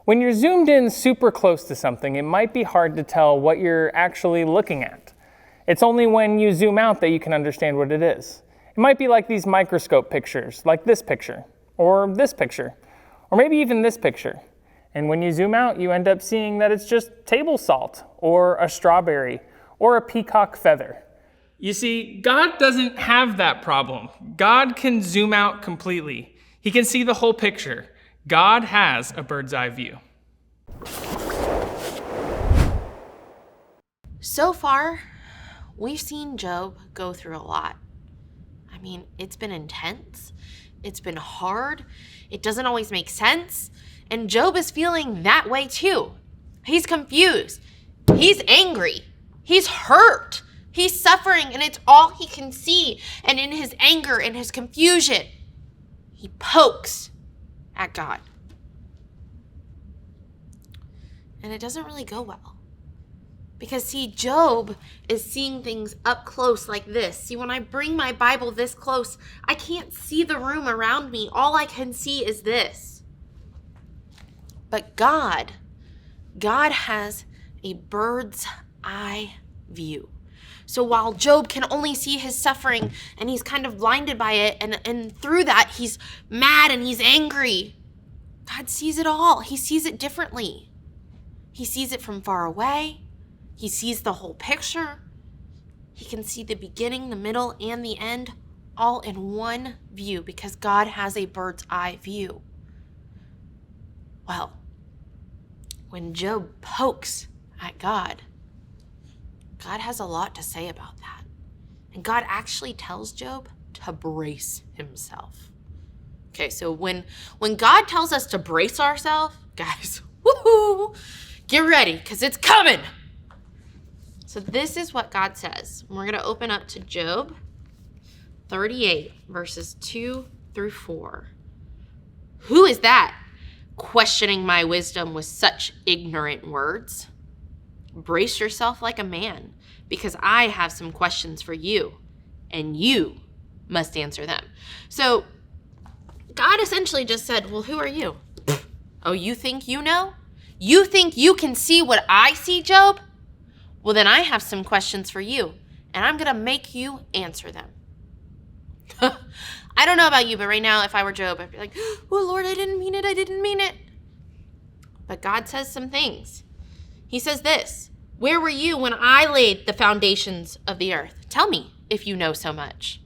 When you're zoomed in super close to something, it might be hard to tell what you're actually looking at. It's only when you zoom out that you can understand what it is. It might be like these microscope pictures, like this picture, or maybe even this picture. And when you zoom out, you end up seeing that it's just table salt, or a strawberry, or a peacock feather. You see, God doesn't have that problem. God can zoom out completely. He can see the whole picture. God has a bird's eye view. So far, we've seen Job go through a lot. I mean, it's been intense. It's been hard. It doesn't always make sense. And Job is feeling that way too. He's confused. He's angry. He's hurt. He's suffering, and it's all he can see. And in his anger and his confusion, he pokes at God. And it doesn't really go well. Because see, Job is seeing things up close like this. See, when I bring my Bible this close, I can't see the room around me. All I can see is this. But God has a bird's eye view. So while Job can only see his suffering and he's kind of blinded by it, and through that he's mad and he's angry, God sees it all. He sees it differently. He sees it from far away. He sees the whole picture. He can see the beginning, the middle, and the end all in one view because God has a bird's eye view. Well, when Job pokes at God, God has a lot to say about that. And God actually tells Job to brace himself. Okay, so when God tells us to brace ourselves, guys, woohoo, get ready, because it's coming. So this is what God says. We're going to open up to Job 38, verses 2 through 4. Who is that questioning my wisdom with such ignorant words? Brace yourself like a man, because I have some questions for you, and you must answer them. So God essentially just said, well, who are you? Oh, you think you know? You think you can see what I see, Job? Well, then I have some questions for you, and I'm going to make you answer them. I don't know about you, but right now, if I were Job, I'd be like, oh, Lord, I didn't mean it. But God says some things. He says this, where were you when I laid the foundations of the earth? Tell me if you know so much.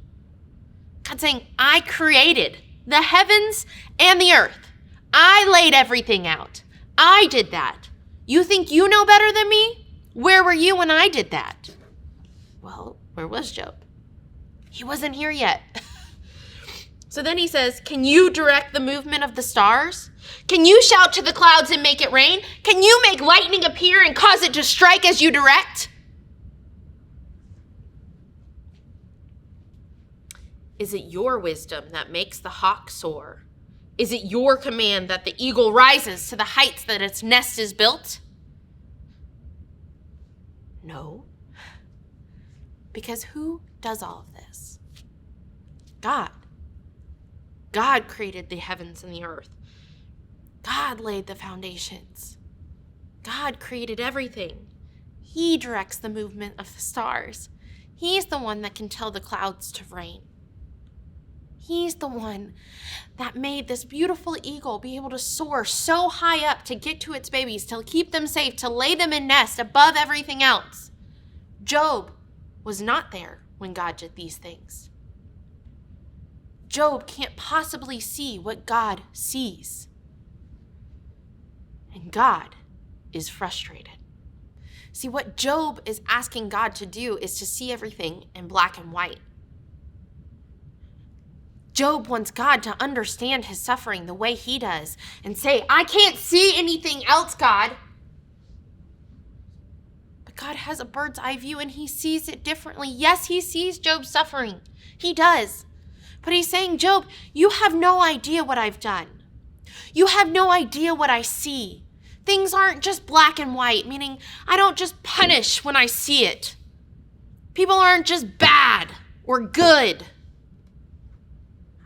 God's saying, I created the heavens and the earth. I laid everything out. I did that. You think you know better than me? Where were you when I did that? Well, where was Job? He wasn't here yet. So then he says, can you direct the movement of the stars? Can you shout to the clouds and make it rain? Can you make lightning appear and cause it to strike as you direct? Is it your wisdom that makes the hawk soar? Is it your command that the eagle rises to the heights that its nest is built? No. Because who does all of this? God. God created the heavens and the earth. God laid the foundations. God created everything. He directs the movement of the stars. He's the one that can tell the clouds to rain. He's the one that made this beautiful eagle be able to soar so high up to get to its babies, to keep them safe, to lay them in nests above everything else. Job was not there when God did these things. Job can't possibly see what God sees. And God is frustrated. See, what Job is asking God to do is to see everything in black and white. Job wants God to understand his suffering the way he does and say, I can't see anything else, God. But God has a bird's eye view and he sees it differently. Yes, he sees Job's suffering. He does. But he's saying, Job, you have no idea what I've done. You have no idea what I see. Things aren't just black and white, meaning I don't just punish when I see it. People aren't just bad or good.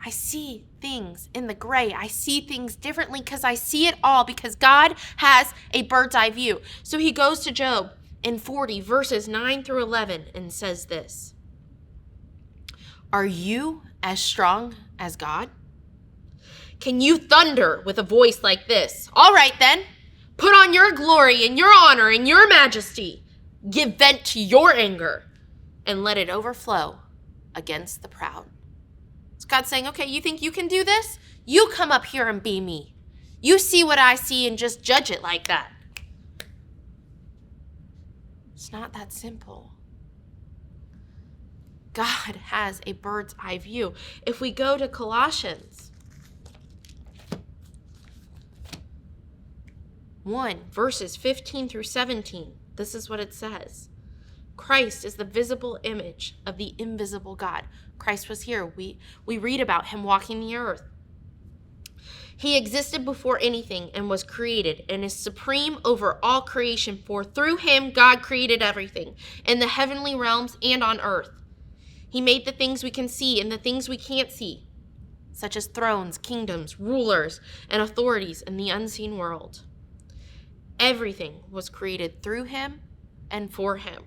I see things in the gray. I see things differently because I see it all because God has a bird's eye view. So he goes to Job in 40 verses 9 through 11 and says this. Are you as strong as God? Can you thunder with a voice like this? All right then, put on your glory and your honor and your majesty. Give vent to your anger and let it overflow against the proud. It's God saying, okay, you think you can do this? You come up here and be me. You see what I see and just judge it like that. It's not that simple. God has a bird's eye view. If we go to Colossians 1, verses 15 through 17, this is what it says. Christ is the visible image of the invisible God. Christ was here. We read about him walking the earth. He existed before anything and was created and is supreme over all creation, for through him God created everything in the heavenly realms and on earth. He made the things we can see and the things we can't see, such as thrones, kingdoms, rulers, and authorities in the unseen world. Everything was created through him and for him.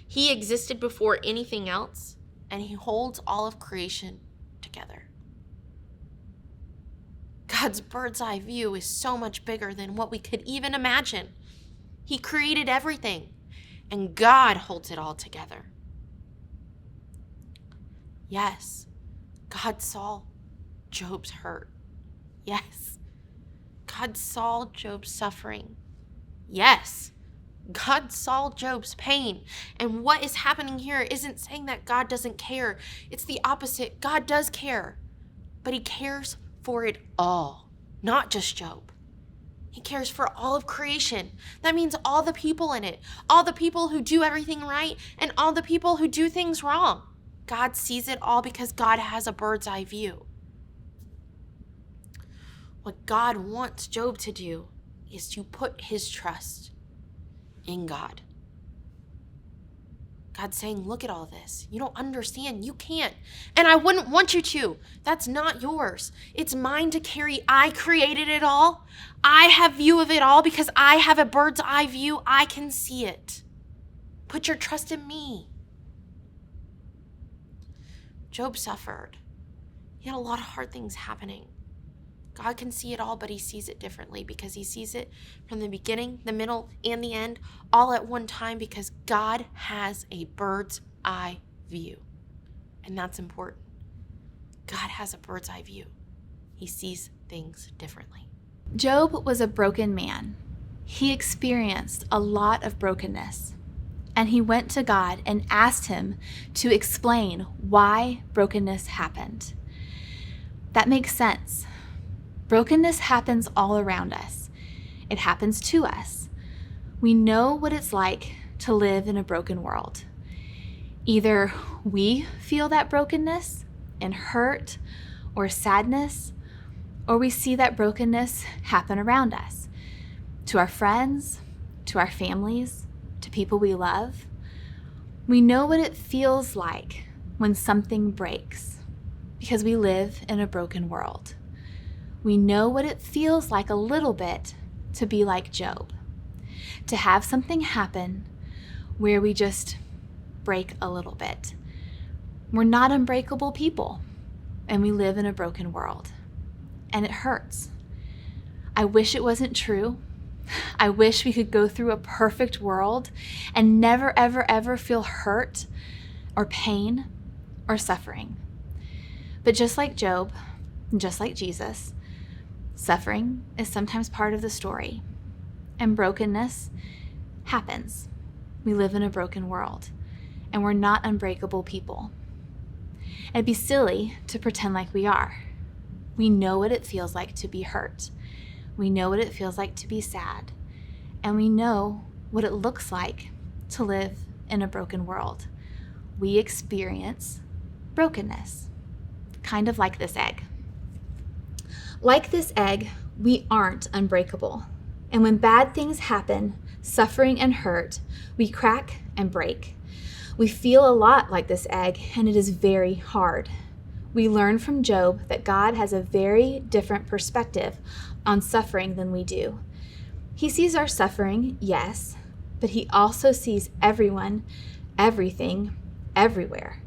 He existed before anything else, and he holds all of creation together. God's bird's eye view is so much bigger than what we could even imagine. He created everything, and God holds it all together. Yes, God saw Job's hurt. Yes, God saw Job's suffering. Yes, God saw Job's pain. And what is happening here isn't saying that God doesn't care. It's the opposite. God does care, but he cares for it all, not just Job. He cares for all of creation. That means all the people in it, all the people who do everything right, and all the people who do things wrong. God sees it all because God has a bird's eye view. What God wants Job to do is to put his trust in God. God's saying, look at all this. You don't understand. You can't. And I wouldn't want you to. That's not yours. It's mine to carry. I created it all. I have view of it all because I have a bird's eye view. I can see it. Put your trust in me. Job suffered. He had a lot of hard things happening. God can see it all, but he sees it differently because he sees it from the beginning, the middle, and the end, all at one time because God has a bird's eye view. And that's important. God has a bird's eye view. He sees things differently. Job was a broken man. He experienced a lot of brokenness. And he went to God and asked him to explain why brokenness happened. That makes sense. Brokenness happens all around us. It happens to us. We know what it's like to live in a broken world. Either we feel that brokenness in hurt or sadness, or we see that brokenness happen around us, to our friends, to our families, to people we love. We know what it feels like when something breaks because we live in a broken world. We know what it feels like a little bit to be like Job, to have something happen where we just break a little bit. We're not unbreakable people, and we live in a broken world, and it hurts. I wish it wasn't true. I wish we could go through a perfect world and never, ever, ever feel hurt or pain or suffering. But just like Job, and just like Jesus, suffering is sometimes part of the story, and brokenness happens. We live in a broken world, and we're not unbreakable people. It'd be silly to pretend like we are. We know what it feels like to be hurt. We know what it feels like to be sad, and we know what it looks like to live in a broken world. We experience brokenness, kind of like this egg. Like this egg, we aren't unbreakable. And when bad things happen, suffering and hurt, we crack and break. We feel a lot like this egg, and it is very hard. we learn from Job that God has a very different perspective on suffering than we do. He sees our suffering, yes, but he also sees everyone, everything, everywhere.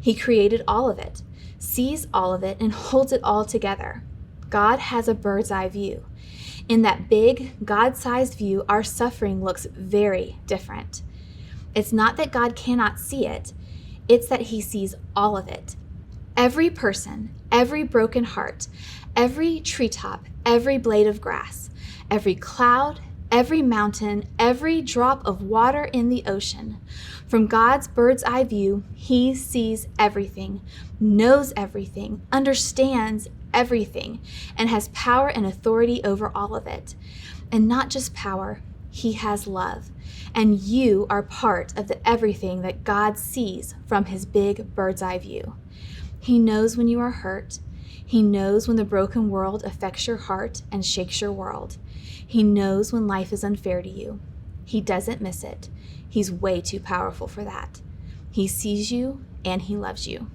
He created all of it, sees all of it, and holds it all together. God has a bird's eye view. In that big, God-sized view, our suffering looks very different. It's not that God cannot see it, it's that he sees all of it. Every person, every broken heart, every treetop, every blade of grass, every cloud, every mountain, every drop of water in the ocean. From God's bird's eye view, he sees everything, knows everything, understands everything, and has power and authority over all of it. And not just power, he has love. And you are part of the everything that God sees from his big bird's eye view. He knows when you are hurt. He knows when the broken world affects your heart and shakes your world. He knows when life is unfair to you. He doesn't miss it. He's way too powerful for that. He sees you and he loves you.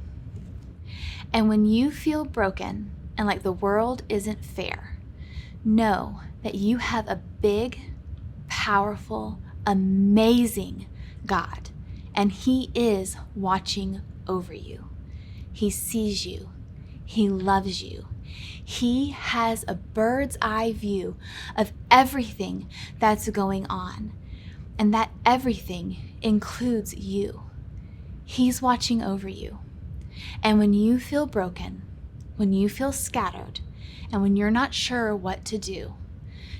And when you feel broken and like the world isn't fair, know that you have a big, powerful, amazing God, and he is watching over you. He sees you. He loves you. He has a bird's eye view of everything that's going on, and that everything includes you. He's watching over you. And when you feel broken, when you feel scattered, and when you're not sure what to do,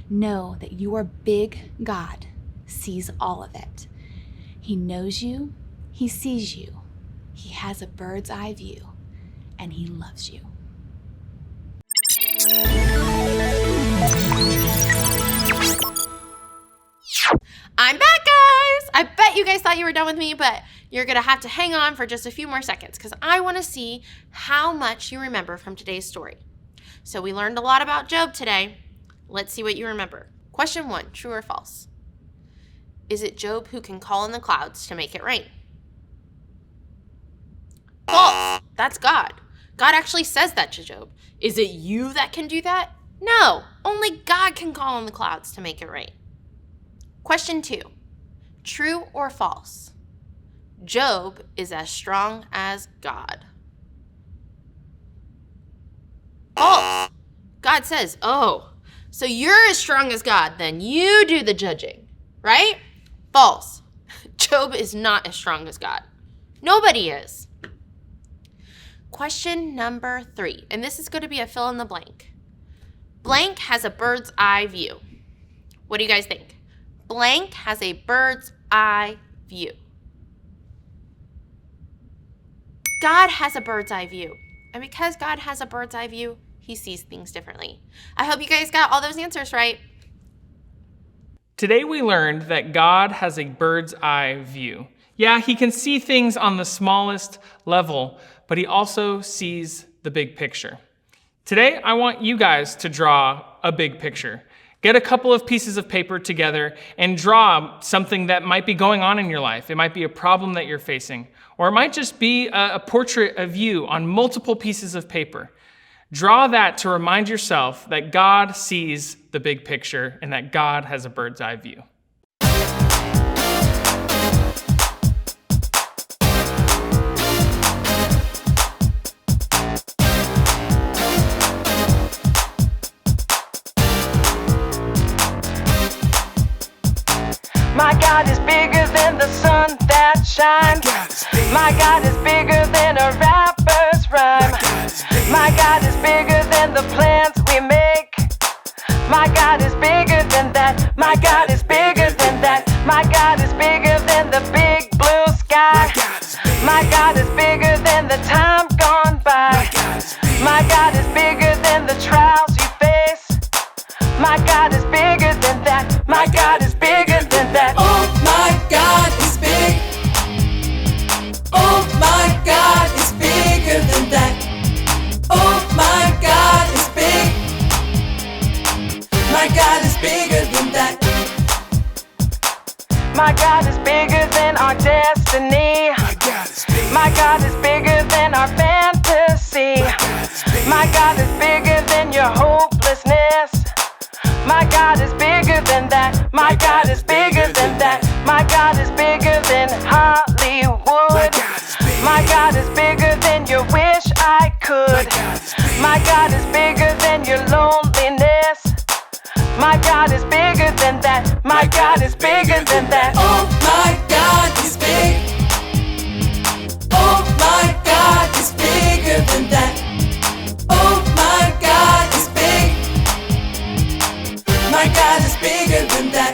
know that your big God sees all of it. He knows you, he sees you, he has a bird's eye view, and he loves you. I'm back, guys! I bet you guys thought you were done with me, but you're gonna have to hang on for just a few more seconds because I wanna see how much you remember from today's story. So we learned a lot about Job today. Let's see what you remember. Question 1, true or false? Is it Job who can call in the clouds to make it rain? False. That's God. God actually says that to Job. Is it you that can do that? No, only God can call in the clouds to make it rain. Question 2, true or false? Job is as strong as God. False. God says, oh, so you're as strong as God, then you do the judging, right? False. Job is not as strong as God. Nobody is. Question number 3, and this is going to be a fill in the blank. Blank has a bird's eye view. What do you guys think? Blank has a bird's eye view. God has a bird's eye view. And because God has a bird's eye view, he sees things differently. I hope you guys got all those answers right. Today we learned that God has a bird's eye view. Yeah, he can see things on the smallest level, but he also sees the big picture. Today, I want you guys to draw a big picture. Get a couple of pieces of paper together and draw something that might be going on in your life. It might be a problem that you're facing, or it might just be a portrait of you on multiple pieces of paper. Draw that to remind yourself that God sees the big picture and that God has a bird's eye view. My God is bigger than the sun that shines. My God is bigger than a rapper's rhyme. My God is bigger than the plans we make. My God is bigger than that. My God is bigger than that. My God is bigger than the big blue sky. My God is bigger than the time gone by. My God is bigger than the trials you face. My God is bigger than that. My God is bigger than that. Oh my God is big. Oh my God is bigger than that. Oh my God is big. My God is bigger than that. My God is bigger than our destiny. My God is bigger than our fantasy. My God is bigger than your hopelessness. My God is bigger than that. My God is bigger than that. My God is bigger than Hollywood. My God is bigger than your wish I could. My God is bigger than your loneliness. My God is bigger than that. My God is bigger than that. Oh my God is big. Oh my God is bigger than that. Oh my God is big. My God is bigger than that.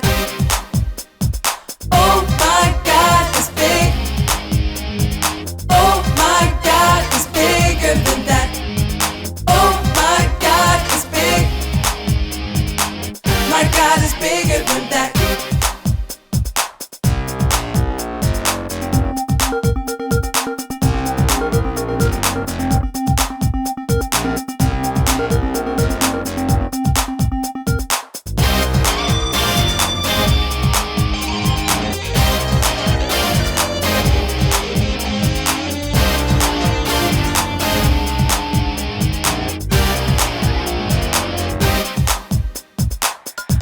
Oh my God is big. Oh my God is bigger than that. Oh my God is big. My God is bigger than that.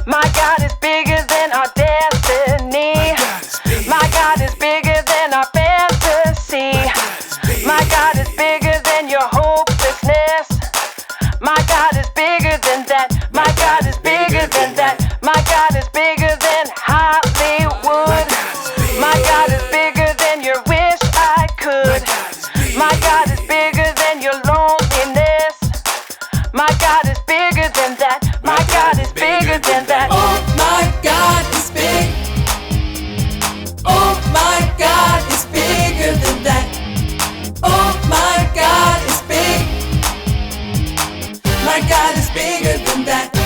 My God is bigger than our destiny. My God is bigger than our fantasy. My God is bigger than your hopelessness. My God is bigger than that. My God is bigger than that. My God is bigger than Hollywood. My God is bigger than your wish I could. My God is bigger than your loneliness. My God is bigger than that. My God is bigger than that. Oh my God is big. Oh my God is bigger than that. Oh my God is big. My God is bigger than that.